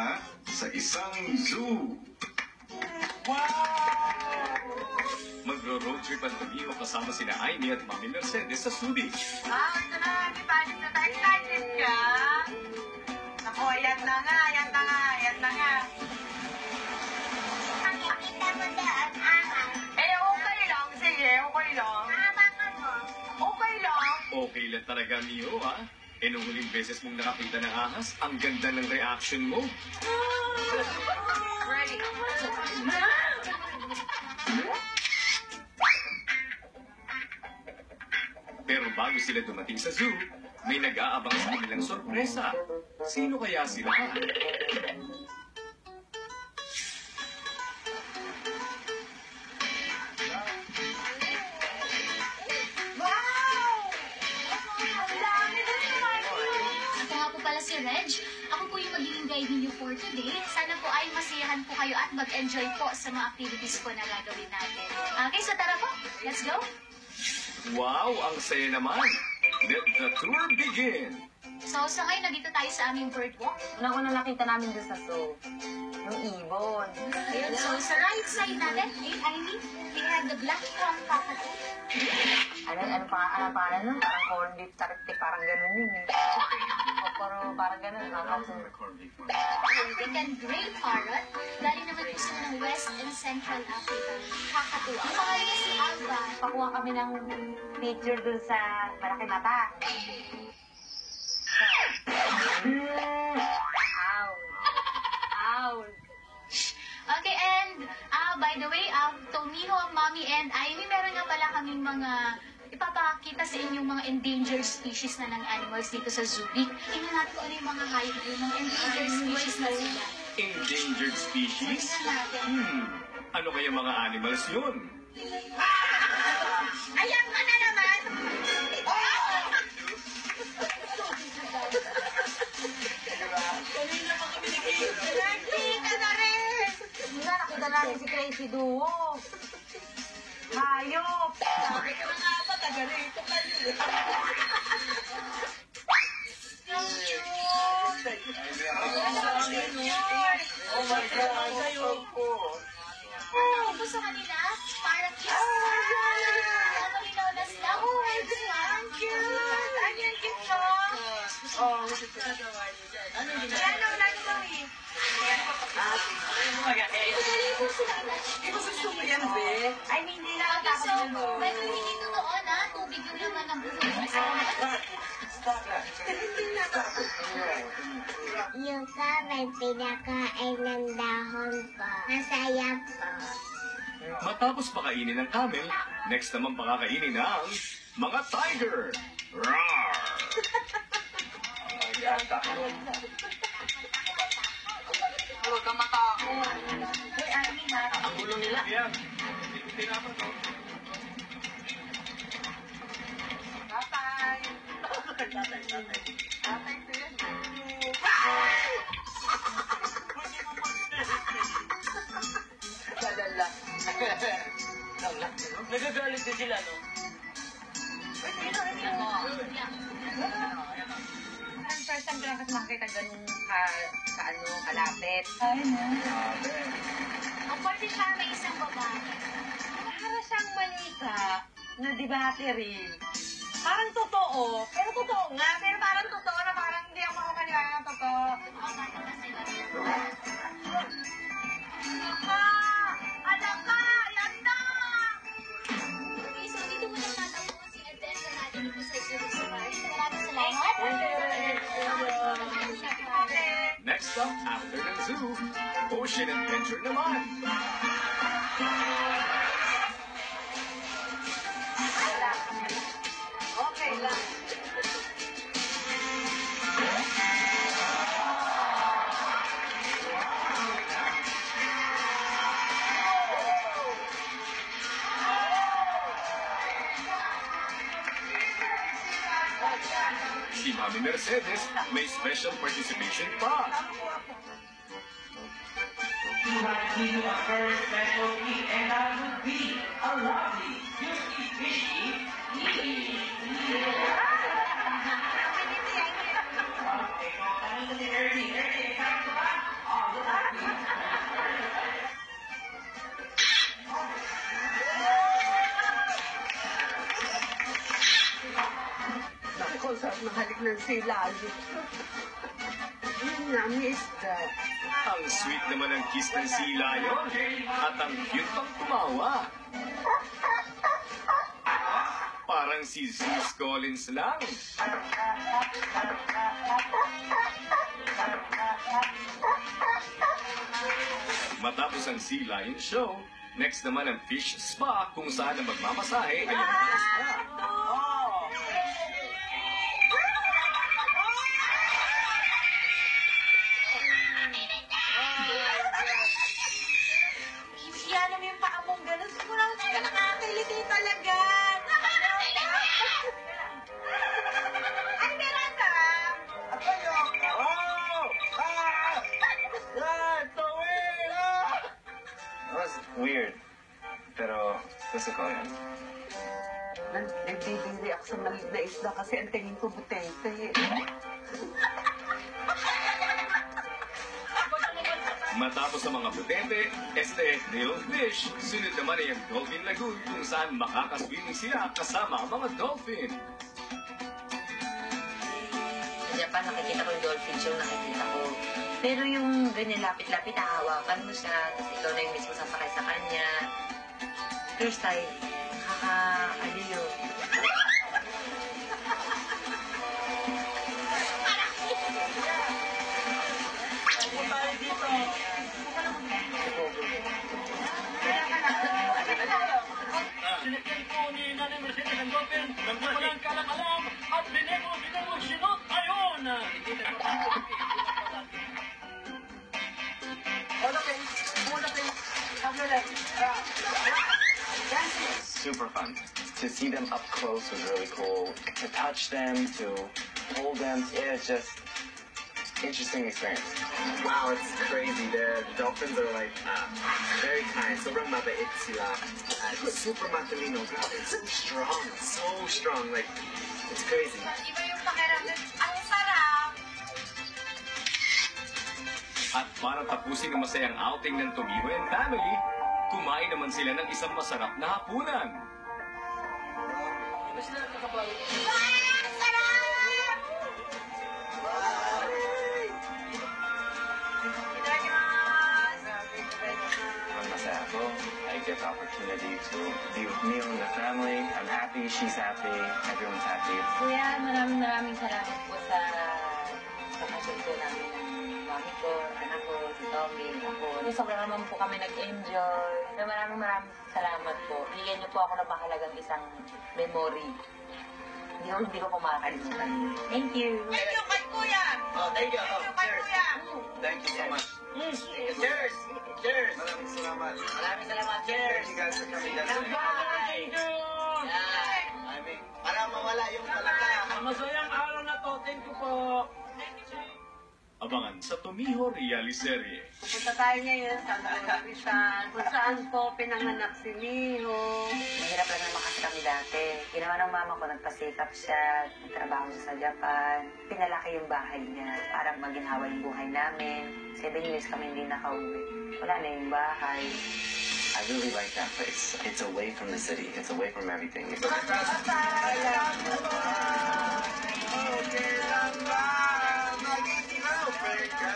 ha? Sa isang zoo. Wow! Magro-road trip ang Tomiho kasama sina Amy at Mami Mercedes sa Subic. Wow, ito na, happy pageant na tayo. Excited ka? Naku, ayan na nga, ayan na nga, ayan na nga. Nakikita mo doon, angas. Eh, okay lang. Sige, okay lang. Hawakan mo. Okay lang. Okay lang talaga, Mio, ha? E nung huling beses mong nakakita ng ahas, ang ganda ng reaction mo. Ready. Pero bago sila dumating sa zoo, may nag-aabang sa kanilang sorpresa. Sino kaya sila? Wow! Ang dami din naman yun. Ako nga po pala si Reg. Ako po yung magiging guide ninyo for today. Sana po ay masiyahan po kayo at mag-enjoy po sa mga activities po na gagawin natin. Okay, so tara po. Let's go. Wow, ang saya naman! Let the tour begin! So, sa ngayon, nandito tayo sa aming bird walk. Una-una nakita namin doon sa zoo, yung ibon. Ayun, so sa right side natin, I mean, we have the black crown cockatoo. Ano pa nun? Parang corned beef tarty, parang ganun yun eh. O, pero parang ganun. African gray parrot. Galing naman po sila ng West and Central Africa. Cockatoo. Ang pangalan niya si Alba. Pakuha kami ng picture doon sa malaki mata. Ow. Ow. Okay, and by the way, Tomiho, Mommy, and Ivy, meron nga pala kaming mga ipapakita sa inyong mga endangered species na ng animals dito sa Subic. Tingnan natin kung ano yung mga hayop yung mga endangered species na sila. Endangered species? Tingnan natin. Ano kaya mga animals yun? Ayan ka na naman! Kanina pa kami nakita na rin! Hindi nakita natin si Crazy Duo. Hayop. Sabi ko na nga ba, taga rito kayo. Oh my God! Ano po sa kanila? Parang kiss. Ang malinaw na sila. Oh my God! Ang cute! Ano yung cute ko? Yan ang nagawin. Di ba gusto mo yan, be? Ay, hindi lang Okay, so, tapos mo. medyo hindi totoo na tubig yung laman ng buhay. Yung kamay pinakain ng dahon po. Masaya po. Matapos pakainin ng camel, next naman pakakainin ng mga tiger! Roar! Huwag ka matakot. Uy, Armin, ha? Ang gulo nila. Yan. Tinapan to. Tatay. Tatay, ito yan. Lalala. Nagagalit din sila, no? Wait, ito. Ang first time ko lang kasi makakita ganun kalapit. Ay, no. Ang parte siya may isang babae. Para siyang manika na di battery. Parang totoo. Pero totoo nga. Pero parang totoo na parang hindi ako makapaniwala na totoo. Anak ka! Yan na! Okay, so dito mo lang natapos si Adele na natin dito sa Zurich Safari. Maraming salamat. Next up, after the zoo, ocean adventure naman. Okay lang. Si Mami Mercedes may special participation pa. You have been a very special week, and that would be a lovely, beauty, fishy, Okay, kung tanong ko si Ernie, ikaw ba? ng silayo. Yun nga, may isda. Ang sweet naman ng kiss ng sila yon. At ang cute pang tumawa. Parang si Zeus Collins lang. Matapos ang Sea Lion Show, next naman ang Fish Spa kung saan ang magmamasahe ay ang mga isda. Yan naman yung paa mong gano'n. Siguro ka nakakiliti talaga. Ay, Miranda! That was weird. Pero gusto ko yun. Nagdidiri ako sa maliit na isda kasi ang tingin ko butente. Matapos ang mga butete, real fish, sunod naman ay ang Dolphin Lagoon kung saan makakaswimming sila kasama ang mga dolphin. Sa Japan, nakikita ko yung dolphin show, nakikita ko. Pero yung ganyan lapit-lapit, hahawakan mo siya, tapos ikaw na yung mismo sasakay sa kanya. First time, nakaka-aliyo. Sinigyan po ni Nanay Mercedes ang dolphin ng walang kalam-alam at binemo sinot ayon! Super fun. To see them up close was really cool. To touch them, to hold them, it was just interesting experience. Wow, it's crazy. The dolphins are like very kind. Sobrang mabait sila. Super matalino. It's so strong. So strong. Like, it's crazy. Iba yung pakiramdam. Ang sarap! At para tapusin ang masayang outing ng Tomino and family, kumain naman sila ng isang masarap na hapunan. I'm masaya ako. I get the opportunity to be with Neil and the family. I'm happy, she's happy, everyone's happy. Kuya, maraming salamat po sa pakasyon po namin ng mami ko, anak ko, si Tommy, ako. Sobrang naman po kami nag-enjoy. Maraming salamat po. Bigyan niyo po ako ng mahalagang isang memory. Hindi ko makakalimutan. Thank you. Thank you kay Kuya! Oh, thank you. Thank you kay Kuya! Thank you so much. Cheers! Cheers! Maraming salamat. Maraming salamat. Thank you guys for coming down today. Bye! I mean, para mawala yung talaga. Masayang araw na to. Thank you po. Abangan sa Tomiho Realiserie. Punta tayo ngayon sa Rizal, kung saan po pinanganak si Miho. Mahirap lang naman kasi kami dati. Ginawa ng mama ko, nagpasikap siya, nagtrabaho siya sa Japan. Pinalaki yung bahay niya para maginhawa yung buhay namin. 7 years kami hindi nakauwi. Wala na yung bahay. I really like that place. It's away from the city. It's away from everything. It's Okay lang ba? Magiging girlfriend ka.